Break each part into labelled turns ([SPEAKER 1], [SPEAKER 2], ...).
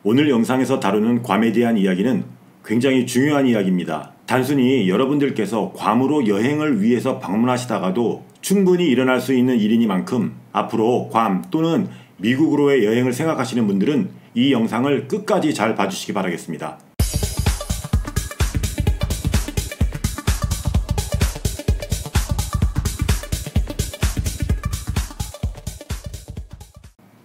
[SPEAKER 1] 오늘 영상에서 다루는 괌에 대한 이야기는 굉장히 중요한 이야기입니다. 단순히 여러분들께서 괌으로 여행을 위해서 방문하시다가도 충분히 일어날 수 있는 일이니만큼 앞으로 괌 또는 미국으로의 여행을 생각하시는 분들은 이 영상을 끝까지 잘 봐주시기 바라겠습니다.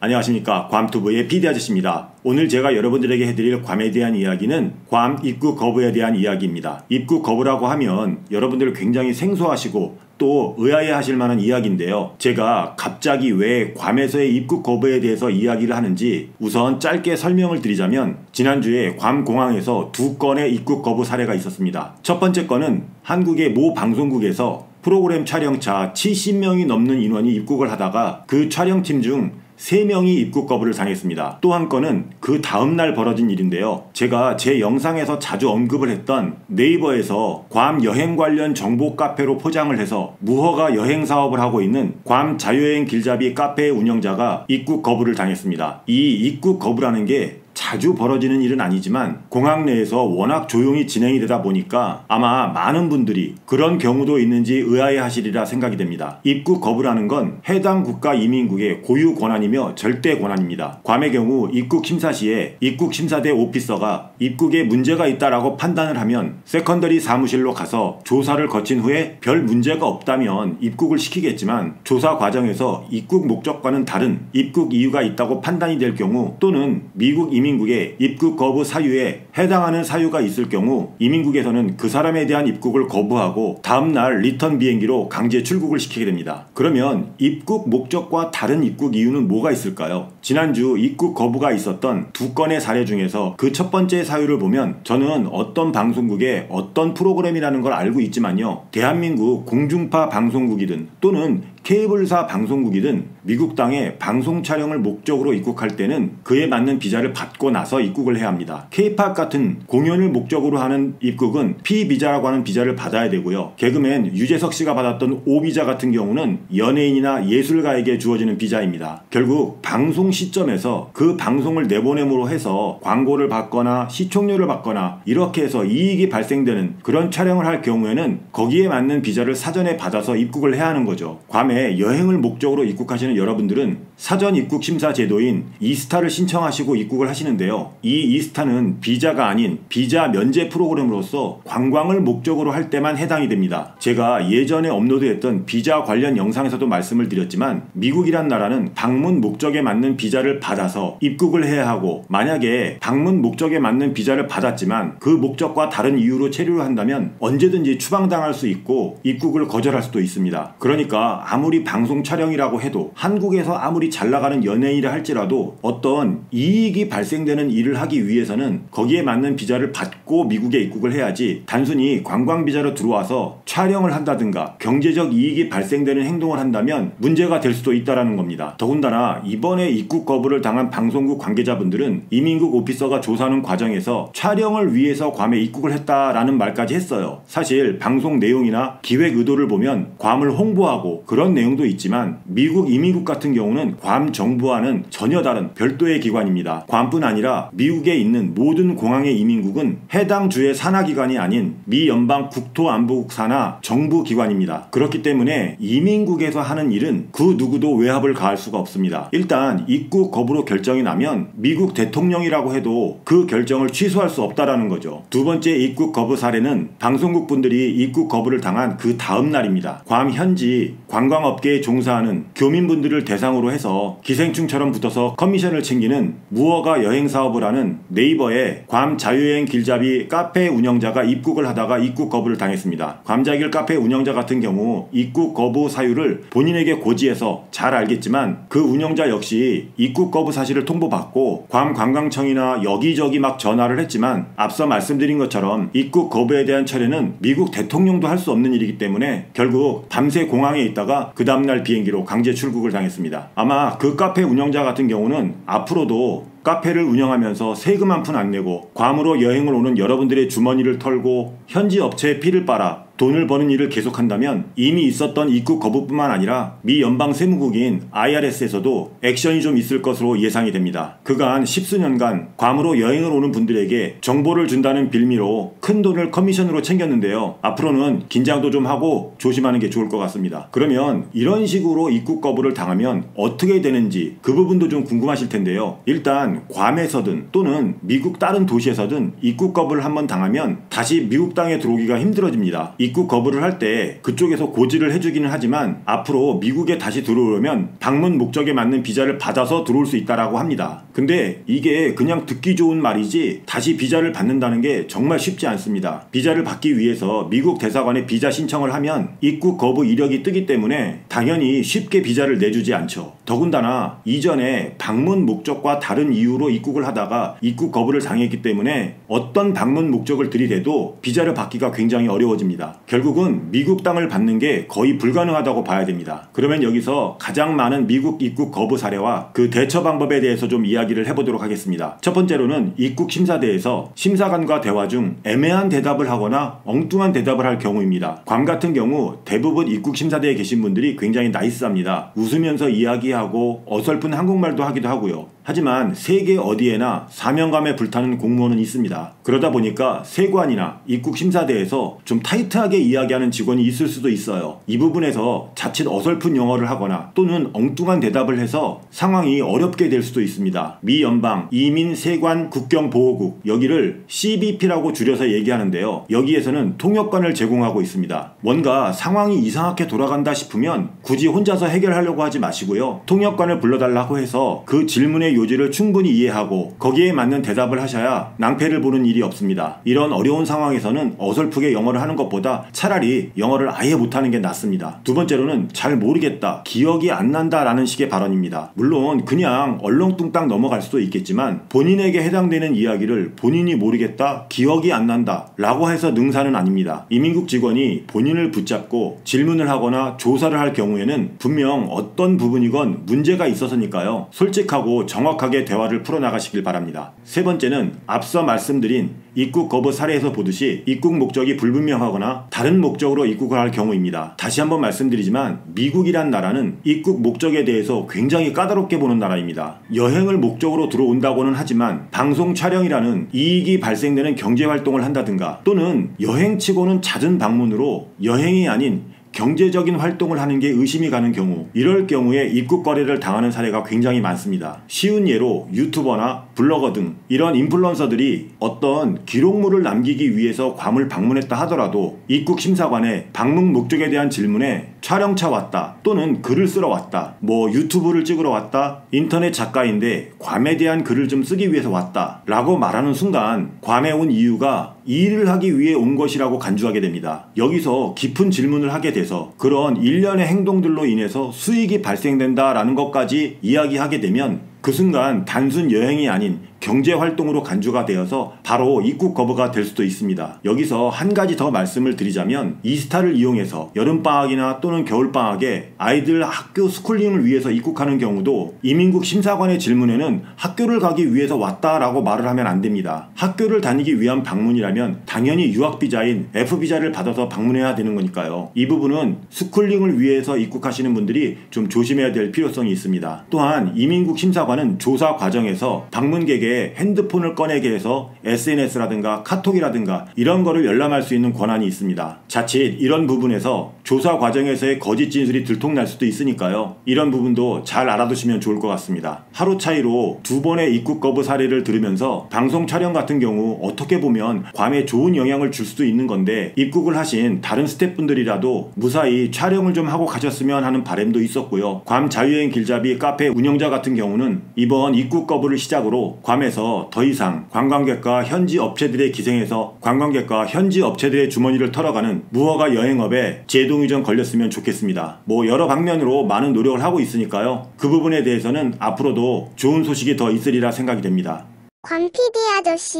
[SPEAKER 1] 안녕하십니까, 괌투브의 PD 아저씨입니다. 오늘 제가 여러분들에게 해드릴 괌에 대한 이야기는 괌 입국 거부에 대한 이야기입니다. 입국 거부라고 하면 여러분들 굉장히 생소하시고 또 의아해하실 만한 이야기인데요. 제가 갑자기 왜 괌에서의 입국 거부에 대해서 이야기를 하는지 우선 짧게 설명을 드리자면, 지난주에 괌 공항에서 2건의 입국 거부 사례가 있었습니다. 첫 번째 건은 한국의 모 방송국에서 프로그램 촬영차 70명이 넘는 인원이 입국을 하다가 그 촬영팀 중 3명이 입국 거부를 당했습니다. 또 한 건은 그 다음날 벌어진 일인데요. 제가 제 영상에서 자주 언급을 했던 네이버에서 괌 여행 관련 정보 카페로 포장을 해서 무허가 여행 사업을 하고 있는 괌 자유여행 길잡이 카페의 운영자가 입국 거부를 당했습니다. 이 입국 거부라는 게 자주 벌어지는 일은 아니지만 공항 내에서 워낙 조용히 진행이 되다 보니까 아마 많은 분들이 그런 경우도 있는지 의아해하시리라 생각이 됩니다. 입국 거부라는 건 해당 국가 이민국의 고유 권한이며 절대 권한입니다. 괌의 경우 입국 심사 시에 입국 심사대 오피서가 입국에 문제가 있다라고 판단을 하면 세컨더리 사무실로 가서 조사를 거친 후에 별 문제가 없다면 입국을 시키겠지만, 조사 과정에서 입국 목적과는 다른 입국 이유가 있다고 판단이 될 경우, 또는 미국 이민국의 입국 거부 사유에 해당하는 사유가 있을 경우 이민국에서는 그 사람에 대한 입국을 거부하고 다음날 리턴 비행기로 강제 출국을 시키게 됩니다. 그러면 입국 목적과 다른 입국 이유는 뭐가 있을까요? 지난주 입국 거부가 있었던 2건의 사례 중에서 그 첫 번째 사유를 보면, 저는 어떤 방송국의 어떤 프로그램이라는 걸 알고 있지만요, 대한민국 공중파 방송국이든 또는 케이블사 방송국이든 미국 땅에 방송 촬영을 목적으로 입국할 때는 그에 맞는 비자를 받고 나서 입국을 해야 합니다. K-POP 같은 공연을 목적으로 하는 입국은 P비자라고 하는 비자를 받아야 되고요. 개그맨 유재석 씨가 받았던 O비자 같은 경우는 연예인이나 예술가에게 주어지는 비자입니다. 결국 방송 시점에서 그 방송을 내보냄으로 해서 광고를 받거나 시청료를 받거나 이렇게 해서 이익이 발생되는 그런 촬영을 할 경우에는 거기에 맞는 비자를 사전에 받아서 입국을 해야 하는 거죠. 괌에 여행을 목적으로 입국하시는 여러분들은 사전 입국 심사 제도인 이스타를 신청하시고 입국을 하시는데요. 이 이스타는 비자가 아닌 비자 면제 프로그램으로서 관광을 목적으로 할 때만 해당이 됩니다. 제가 예전에 업로드했던 비자 관련 영상에서도 말씀을 드렸지만, 미국이란 나라는 방문 목적에 맞는 비자를 받아서 입국을 해야 하고, 만약에 방문 목적에 맞는 비자를 받았지만 그 목적과 다른 이유로 체류를 한다면 언제든지 추방당할 수 있고 입국을 거절할 수도 있습니다. 그러니까 아무리 방송 촬영이라고 해도, 한국에서 아무리 잘 나가는 연예인이라 할지라도 어떤 이익이 발생되는 일을 하기 위해서는 거기에 맞는 비자를 받고 미국에 입국을 해야지, 단순히 관광 비자로 들어와서 촬영을 한다든가 경제적 이익이 발생되는 행동을 한다면 문제가 될 수도 있다는 겁니다. 더군다나 이번에 입국 거부를 당한 방송국 관계자분들은 이민국 오피서가 조사하는 과정에서 촬영을 위해서 괌에 입국을 했다라는 말까지 했어요. 사실 방송 내용이나 기획 의도를 보면 괌을 홍보하고 그런 내용도 있지만, 미국 이민국 같은 경우는 괌 정부와는 전혀 다른 별도의 기관입니다. 괌뿐 아니라 미국에 있는 모든 공항의 이민국은 해당 주의 산하기관이 아닌 미 연방 국토안보국 산하 정부기관입니다. 그렇기 때문에 이민국에서 하는 일은 그 누구도 외압을 가할 수가 없습니다. 일단 입국 거부로 결정이 나면 미국 대통령이라고 해도 그 결정을 취소할 수 없다라는 거죠. 두 번째 입국 거부 사례는 방송국 분들이 입국 거부를 당한 그 다음 날입니다. 괌 현지 관광업계에 종사하는 교민분들을 대상으로 해서 기생충처럼 붙어서 커미션을 챙기는 무허가 여행 사업을 하는 네이버의 괌 자유여행 길잡이 카페 운영자가 입국을 하다가 입국 거부를 당했습니다. 괌자길 카페 운영자 같은 경우 입국 거부 사유를 본인에게 고지해서 잘 알겠지만, 그 운영자 역시 입국 거부 사실을 통보받고 괌 관광청이나 여기저기 막 전화를 했지만, 앞서 말씀드린 것처럼 입국 거부에 대한 처리는 미국 대통령도 할 수 없는 일이기 때문에 결국 밤새 공항에 있다가 그 다음날 비행기로 강제 출국을 당했습니다. 아마 그 카페 운영자 같은 경우는 앞으로도 카페를 운영하면서 세금 한 푼 안 내고 괌으로 여행을 오는 여러분들의 주머니를 털고 현지 업체에 피를 빨아 돈을 버는 일을 계속한다면 이미 있었던 입국 거부뿐만 아니라 미 연방 세무국인 IRS에서도 액션이 좀 있을 것으로 예상이 됩니다. 그간 십수년간 괌으로 여행을 오는 분들에게 정보를 준다는 빌미로 큰 돈을 커미션으로 챙겼는데요. 앞으로는 긴장도 좀 하고 조심하는 게 좋을 것 같습니다. 그러면 이런 식으로 입국 거부를 당하면 어떻게 되는지 그 부분도 좀 궁금하실 텐데요. 일단 괌에서든 또는 미국 다른 도시에서든 입국 거부를 한번 당하면 다시 미국 땅에 들어오기가 힘들어집니다. 입국 거부를 할 때 그쪽에서 고지를 해주기는 하지만 앞으로 미국에 다시 들어오려면 방문 목적에 맞는 비자를 받아서 들어올 수 있다라고 합니다. 근데 이게 그냥 듣기 좋은 말이지 다시 비자를 받는다는 게 정말 쉽지 않습니다. 비자를 받기 위해서 미국 대사관에 비자 신청을 하면 입국 거부 이력이 뜨기 때문에 당연히 쉽게 비자를 내주지 않죠. 더군다나 이전에 방문 목적과 다른 이유로 입국을 하다가 입국 거부를 당했기 때문에 어떤 방문 목적을 들이대도 비자를 받기가 굉장히 어려워집니다. 결국은 미국 땅을 받는 게 거의 불가능하다고 봐야 됩니다. 그러면 여기서 가장 많은 미국 입국 거부 사례와 그 대처 방법에 대해서 좀 이야기를 해보도록 하겠습니다. 첫 번째로는 입국 심사대에서 심사관과 대화 중 애매한 대답을 하거나 엉뚱한 대답을 할 경우입니다. 괌 같은 경우 대부분 입국 심사대에 계신 분들이 굉장히 나이스합니다. 웃으면서 이야기하고 어설픈 한국말도 하기도 하고요. 하지만 세계 어디에나 사명감에 불타는 공무원은 있습니다. 그러다 보니까 세관이나 입국 심사대에서 좀 타이트하게 이야기하는 직원이 있을 수도 있어요. 이 부분에서 자칫 어설픈 영어를 하거나 또는 엉뚱한 대답을 해서 상황이 어렵게 될 수도 있습니다. 미 연방 이민 세관 국경보호국, 여기를 CBP라고 줄여서 얘기하는데요. 여기에서는 통역관을 제공하고 있습니다. 뭔가 상황이 이상하게 돌아간다 싶으면 굳이 혼자서 해결하려고 하지 마시고요. 통역관을 불러달라고 해서 그 질문의 요지를 충분히 이해하고 거기에 맞는 대답을 하셔야 낭패를 보는 일이 없습니다. 이런 어려운 상황에서는 어설프게 영어를 하는 것보다 차라리 영어를 아예 못하는 게 낫습니다. 두 번째로는 잘 모르겠다, 기억이 안 난다 라는 식의 발언입니다. 물론 그냥 얼렁뚱땅 넘어갈 수도 있겠지만 본인에게 해당되는 이야기를 본인이 모르겠다, 기억이 안 난다 라고 해서 능사는 아닙니다. 이민국 직원이 본인을 붙잡고 질문을 하거나 조사를 할 경우에는 분명 어떤 부분이건 문제가 있어서니까요. 솔직하고 정확하게 대화를 풀어나가시길 바랍니다. 세 번째는 앞서 말씀드린 입국 거부 사례에서 보듯이 입국 목적이 불분명하거나 다른 목적으로 입국을 할 경우입니다. 다시 한번 말씀드리지만 미국이란 나라는 입국 목적에 대해서 굉장히 까다롭게 보는 나라입니다. 여행을 목적으로 들어온다고는 하지만 방송 촬영이라는 이익이 발생되는 경제활동을 한다든가 또는 여행치고는 잦은 방문으로 여행이 아닌 경제적인 활동을 하는 게 의심이 가는 경우, 이럴 경우에 입국 거래를 당하는 사례가 굉장히 많습니다. 쉬운 예로 유튜버나 블로거 등 이런 인플루언서들이 어떤 기록물을 남기기 위해서 괌을 방문했다 하더라도 입국 심사관에 방문 목적에 대한 질문에 촬영차 왔다 또는 글을 쓰러 왔다, 뭐 유튜브를 찍으러 왔다, 인터넷 작가인데 괌에 대한 글을 좀 쓰기 위해서 왔다 라고 말하는 순간 괌에 온 이유가 이 일을 하기 위해 온 것이라고 간주하게 됩니다. 여기서 깊은 질문을 하게 돼서 그런 일련의 행동들로 인해서 수익이 발생된다라는 것까지 이야기하게 되면 그 순간 단순 여행이 아닌 경제활동으로 간주가 되어서 바로 입국 거부가 될 수도 있습니다. 여기서 한 가지 더 말씀을 드리자면 이스타를 이용해서 여름방학이나 또는 겨울방학에 아이들 학교 스쿨링을 위해서 입국하는 경우도 이민국 심사관의 질문에는 학교를 가기 위해서 왔다라고 말을 하면 안 됩니다. 학교를 다니기 위한 방문이라면 당연히 유학비자인 F비자를 받아서 방문해야 되는 거니까요. 이 부분은 스쿨링을 위해서 입국하시는 분들이 좀 조심해야 될 필요성이 있습니다. 또한 이민국 심사관은 조사 과정에서 방문객의 핸드폰을 꺼내게 해서 SNS라든가 카톡이라든가 이런 거를 열람할 수 있는 권한이 있습니다. 자칫 이런 부분에서 조사 과정에서의 거짓 진술이 들통날 수도 있으니까요. 이런 부분도 잘 알아두시면 좋을 것 같습니다. 하루 차이로 2번의 입국 거부 사례를 들으면서 방송 촬영 같은 경우 어떻게 보면 괌에 좋은 영향을 줄 수도 있는 건데 입국을 하신 다른 스태프분들이라도 무사히 촬영을 좀 하고 가셨으면 하는 바람도 있었고요. 괌 자유여행 길잡이 카페 운영자 같은 경우는 이번 입국 거부를 시작으로 괌에서 더 이상 관광객과 현지 업체들의 기생에서 관광객과 현지 업체들의 주머니를 털어가는 무허가 여행업에 제동의전 걸렸으면 좋겠습니다. 뭐 여러 방면으로 많은 노력을 하고 있으니까요. 그 부분에 대해서는 앞으로도 좋은 소식이 더 있으리라 생각이 됩니다.
[SPEAKER 2] 관 PD 아저씨.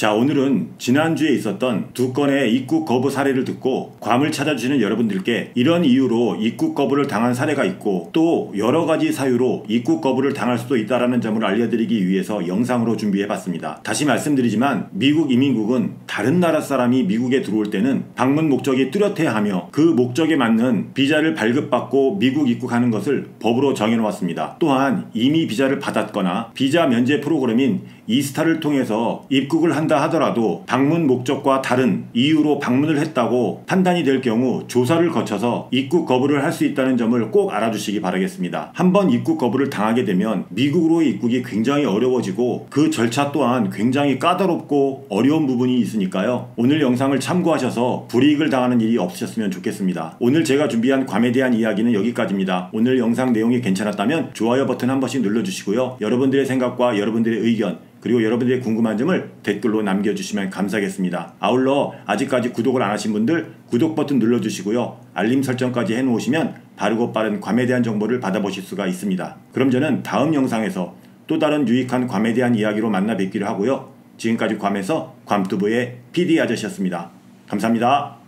[SPEAKER 1] 자, 오늘은 지난주에 있었던 두 건의 입국 거부 사례를 듣고 괌을 찾아주시는 여러분들께 이런 이유로 입국 거부를 당한 사례가 있고 또 여러 가지 사유로 입국 거부를 당할 수도 있다는 점을 알려드리기 위해서 영상으로 준비해봤습니다. 다시 말씀드리지만 미국 이민국은 다른 나라 사람이 미국에 들어올 때는 방문 목적이 뚜렷해야 하며 그 목적에 맞는 비자를 발급받고 미국 입국하는 것을 법으로 정해놓았습니다. 또한 이미 비자를 받았거나 비자 면제 프로그램인 이스타를 통해서 입국을 한다 하더라도 방문 목적과 다른 이유로 방문을 했다고 판단이 될 경우 조사를 거쳐서 입국 거부를 할 수 있다는 점을 꼭 알아주시기 바라겠습니다. 한번 입국 거부를 당하게 되면 미국으로의 입국이 굉장히 어려워지고 그 절차 또한 굉장히 까다롭고 어려운 부분이 있으니까요. 오늘 영상을 참고하셔서 불이익을 당하는 일이 없으셨으면 좋겠습니다. 오늘 제가 준비한 괌에 대한 이야기는 여기까지입니다. 오늘 영상 내용이 괜찮았다면 좋아요 버튼 한 번씩 눌러주시고요. 여러분들의 생각과 여러분들의 의견 그리고 여러분들의 궁금한 점을 댓글로 남겨주시면 감사하겠습니다. 아울러 아직까지 구독을 안 하신 분들 구독 버튼 눌러주시고요. 알림 설정까지 해놓으시면 바르고 빠른 괌에 대한 정보를 받아보실 수가 있습니다. 그럼 저는 다음 영상에서 또 다른 유익한 괌에 대한 이야기로 만나 뵙기로 하고요. 지금까지 괌에서 괌투브의 PD 아저씨였습니다. 감사합니다.